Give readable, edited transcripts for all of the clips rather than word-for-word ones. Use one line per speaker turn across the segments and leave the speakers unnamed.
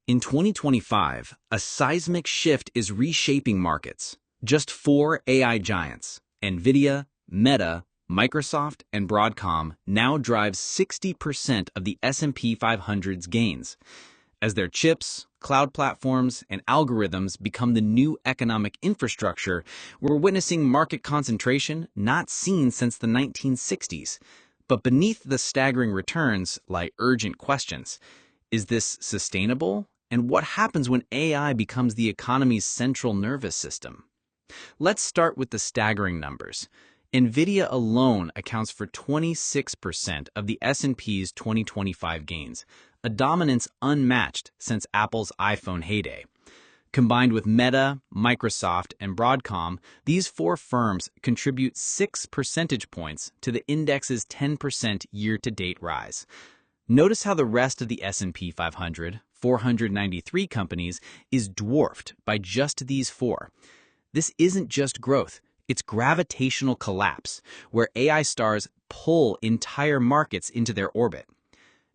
In 2025, a seismic shift is reshaping markets. Just four AI giants, NVIDIA, Meta, Microsoft, and Broadcom, now drive 60% of the S&P 500's gains. As their chips, cloud platforms, and algorithms become the new economic infrastructure, we're witnessing market concentration not seen since the 1960s. But beneath the staggering returns lie urgent questions. Is this sustainable? And what happens when AI becomes the economy's central nervous system? Let's start with the staggering numbers. NVIDIA alone accounts for 26% of the S&P's 2025 gains, a dominance unmatched since Apple's iPhone heyday. Combined with Meta, Microsoft, and Broadcom, these four firms contribute 6 percentage points to the index's 10% year-to-date rise. Notice how the rest of the S&P 500, 493 companies, is dwarfed by just these four. This isn't just growth, it's gravitational collapse, where AI stars pull entire markets into their orbit.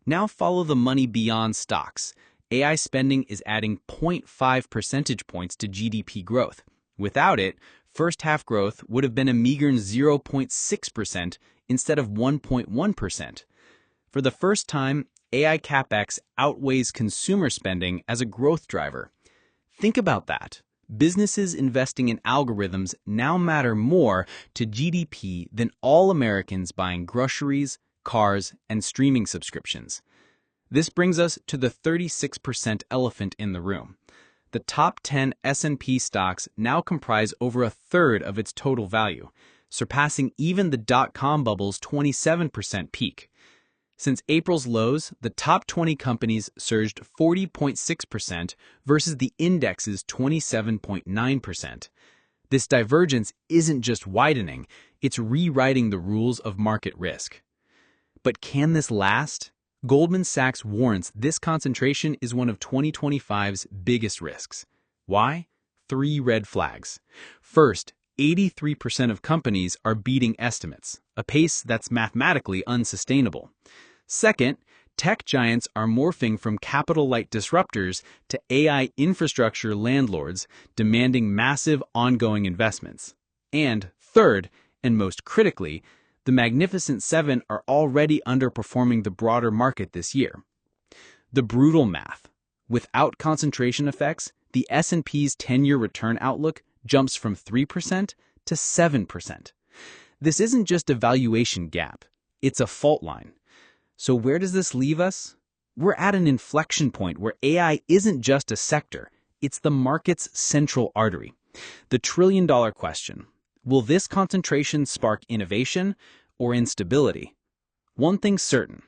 Now follow the money beyond stocks. AI spending is adding 0.5 percentage points to GDP growth. Without it, first-half growth would have been a meager 0.6% instead of 1.1%. For the first time, AI CapEx outweighs consumer spending as a growth driver. Think about that. Businesses investing in algorithms now matter more to GDP than all Americans buying groceries, cars, and streaming subscriptions. This brings us to the 36% elephant in the room. The top 10 S&P stocks now comprise over a third of its total value, surpassing even the dot-com bubble's 27% peak. Since April's lows, the top 20 companies surged 40.6% versus the index's 27.9%. This divergence isn't just widening, it's rewriting the rules of market risk. But can this last? Goldman Sachs warns this concentration is one of 2025's biggest risks. Why? 3 red flags. First, 83% of companies are beating estimates, a pace that's mathematically unsustainable. Second, tech giants are morphing from capital-light disruptors to AI infrastructure landlords, demanding massive ongoing investments. And third, and most critically, the Magnificent Seven are already underperforming the broader market this year. The brutal math. Without concentration effects, the S&P's 10-year return outlook jumps from 3% to 7%. This isn't just a valuation gap, it's a fault line. So where does this leave us? We're at an inflection point where AI isn't just a sector, it's the market's central artery. The trillion-dollar question: will this concentration spark innovation or instability? One thing's certain: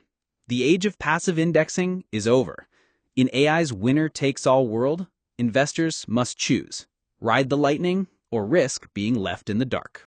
the age of passive indexing is over. In AI's winner-takes-all world, investors must choose: ride the lightning or risk being left in the dark.